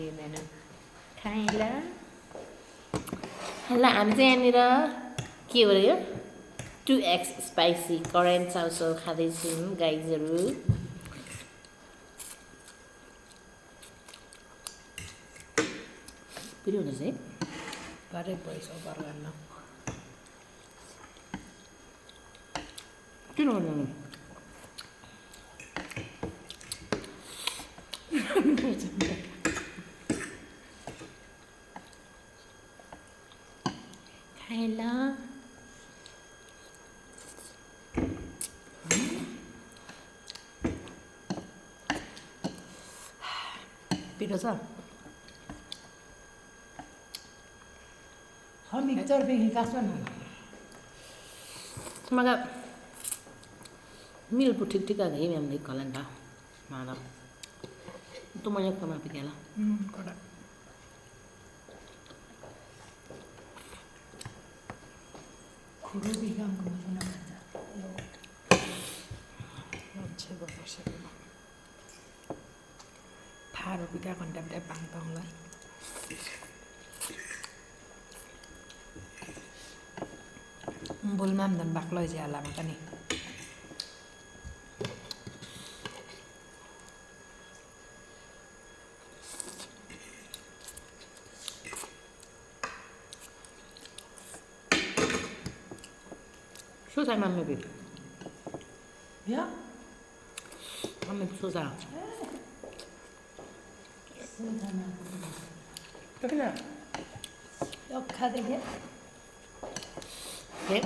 हुँदैन खाइला ल हामी चाहिँ यहाँनिर के हो र यो 2x स्पाइसी करेन्ट चाउचाउ खाँदैछौँ गाइजहरू फेरि हुँदैछ है गरे भोइस ओभर गर्न किन गर्नु खाइला पिरो छ मिक्सर बेगी काट्छ न मलाई मिल्पु ठिक ठिक आएको है म्यामले कलान्टा मानव तँ म एक मापी केला कडा खुरो बिगामको मसला मान्छे बसेको ठाडो बिगा घन्टा पाङताङलाई बोलमा पनि बाक्लो ज्यालामा पनि 소사 맘매비 야? 맘매비 소사 그래 역하되게 네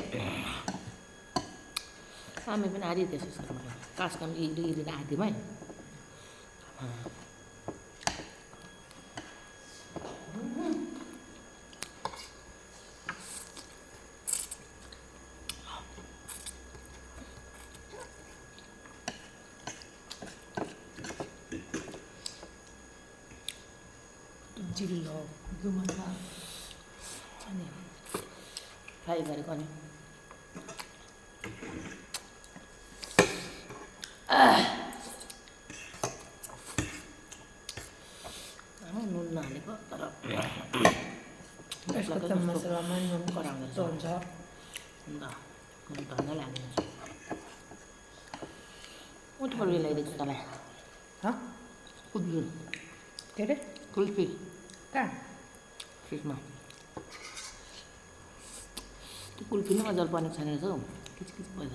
맘매비 아리 됐었어 가스감 이리 아디만 जिल्लो गुमका अनि फ्राई गरेको अनि नुन नहालेको तर यसको त मसलामा नुन कराउँदैछ हुन्छ अन्त नुन त नै लाग्दैन उठ्पर ल्याइदिएको तँलाई कुद्नु के अरे कुल्फी कहाँ फ्रिजमा त्यो कुल्फी नै मजाले बनेको छैन रहेछ हौ किचकिच भएर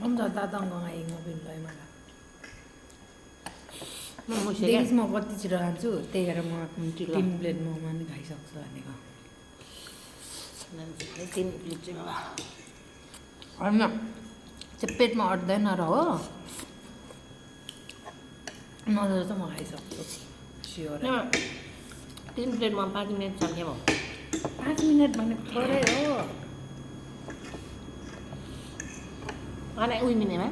हुन्छ दादाङ आइङ बिनलाई मलाई मुसेँ देखिस् म कति छिटो खान्छु त्यही भएर म छिटो 3 प्लेट मोमो पनि खाइसक्छु भनेको तिन प्लेट चाहिँ बाबा होइन त्यो पेटमा अट्दैन र हो नजर चाहिँ म खाइसक्छु स्योर 3 प्लेटमा 5 मिनट चाहियो 5 मिनट भने थोरै हो अनि उही मिनेमा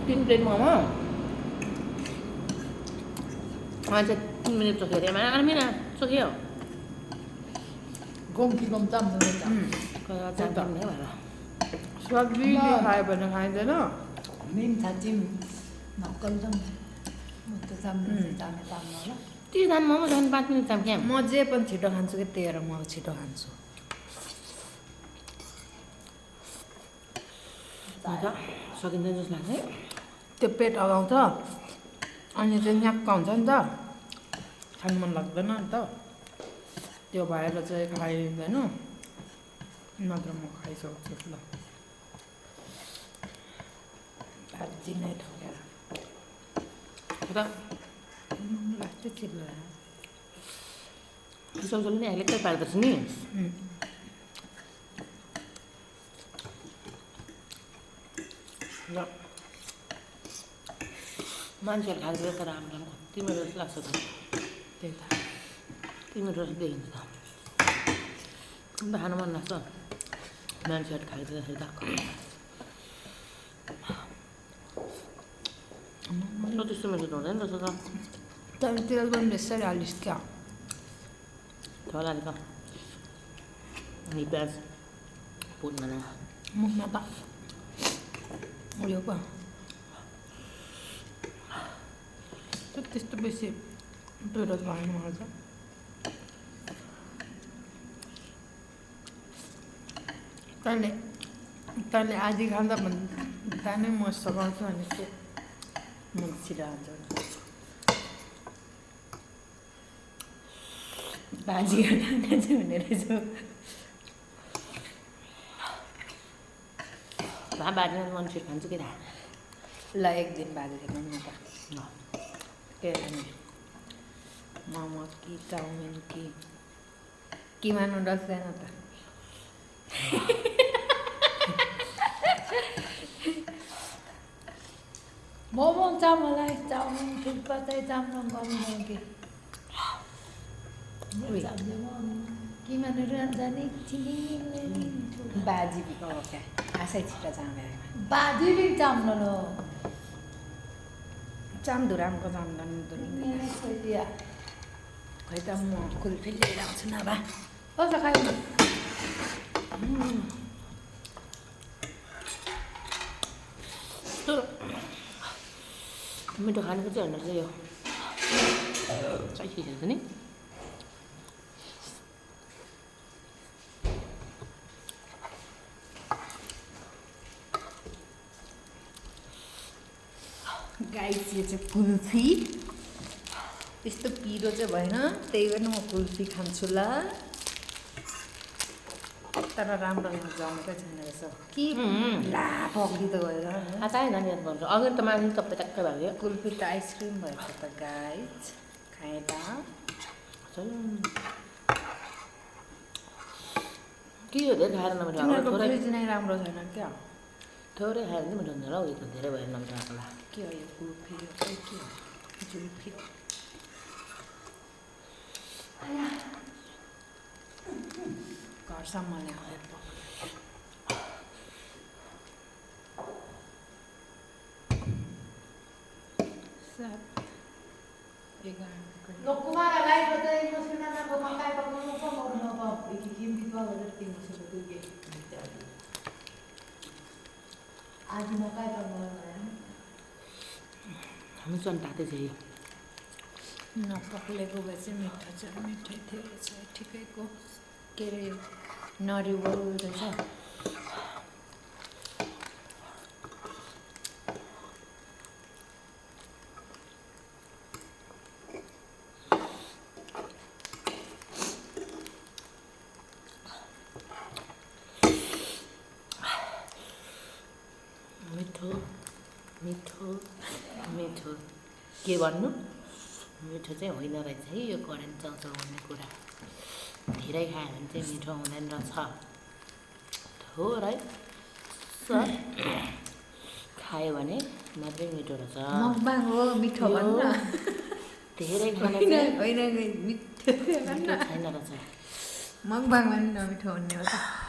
3 प्लेट मोमो अझ 3 मिनट चोख्यो अरे अनि मिना चोख्यो गोमकी गोम चाम्दैन चाम्ने भएर सब्जी खायो भने खाइँदैन मिम थाचिम नक्कल जाम म त चाम्नु चाम्ने चाम्नु होला त्यो दाम मोमो झन् 5 मिनट चाम्क्या म जे पनि छिटो खान्छु कि त्यही भएर म छिटो खान्छु सकिँदैन जस्तो लाग्छ है त्यो पेट अगाउँछ अनि चाहिँ न्याक्क हुन्छ नि त खानु मन लाग्दैन नि त त्यो भएर चाहिँ खाइँदैन नत्र म खाइसक्छु ल भाजी नै ठोकेर लाग्छ चिल्लो सौसौले नि अहिले पार्दैछ नि र मान्छेहरू खाँदैन तर हामीलाई तिम्रो जस्तो लाग्छ त त्यही त तिम्रो जस्तो देखिन्छ त अन्त खानु मन लाग्छ मान्छेहरू खाइदिँदाखेरि त त्यस्तो मेरो त हुँदैन रहेछ त तर तेल पनि बेसरी हालिस् क्या Thôi ăn không? Ni प्याज भुन्नु न मुखमा त उयो पो त्यस्तो बेसी पिरो भएन मलाई चाहिँ तैँले आधी खाँदा भन्दा नै म सघाउँछु अनि चाहिँ म छिटो हाल्छु बाजी खाना चाहिँ हुने रहेछ भए बारीमा मान्छे खान्छ कि ल एक दिन बाजी खानु न त के भने मोमो कि चाउमिन कि मानु डल्दैन त मोमो चामलाई चाउमिन थुक्पा चाहिँ चाम्रो गर्नु कि कि मानेर जाने बाजी क्या आशै छिटो चाम्यो बाजी भी चाम्रो लो चामधुरामको चाम्दैन खोइदिया खै त म कुल्फी लिएर आउँछु न बा कसो खायो मिठो खानुको चाहिँ होइन चाहिँ यो चाहिँ हुन्छ नि गाइस यो चाहिँ कुल्फी त्यस्तो पिरो चाहिँ भएन त्यही पनि म कुल्फी खान्छु ल तर राम्रो जमेकै छैन रहेछ कि ला पक्री त गएर आचार्य नानीहरू भन्छ अघि त माथि तपाईँ टक्कै भयो कुल्फी त आइसक्रिम भएछ त गाइस खाएँ त के हो धेरै खाएर नमिठो तिमीहरूको थोरै फ्रिज नै राम्रो छैन क्या थोरै खायो भने मिठो हुन्छ होला हौ यो त धेरै भयो नमिठो होला के हो यो कुल्फी यो चाहिँ के हो जुल्फी हो घरसम्म ल्याएर लोकुमारालाई चाहिँ मसिनामा मकाइ पकाउनु पो मर्नु पो किम कि पकाएर तिम्रो सुरु दुगे आज मकाइ पकाउनु हामी चाहिँ तातै चाहिँ नपक्लेको भए चाहिँ मिठो चाहिँ मिठै थियो रहेछ ठिकैको के अरे नरिवल रहेछ मिठो मिठो मिठो के भन्नु मिठो चाहिँ होइन रहेछ है यो करेन्ट चाउचाउ भन्ने कुरा धेरै खायो भने चाहिँ मिठो हुँदैन रहेछ थोरै खायो भने मात्रै मिठो रहेछ मकबाङ हो मिठो भन्न धेरै खाने होइन चाहिँ होइन मिठो मिठो छैन रहेछ मकबाङ पनि नमिठो हुने हो त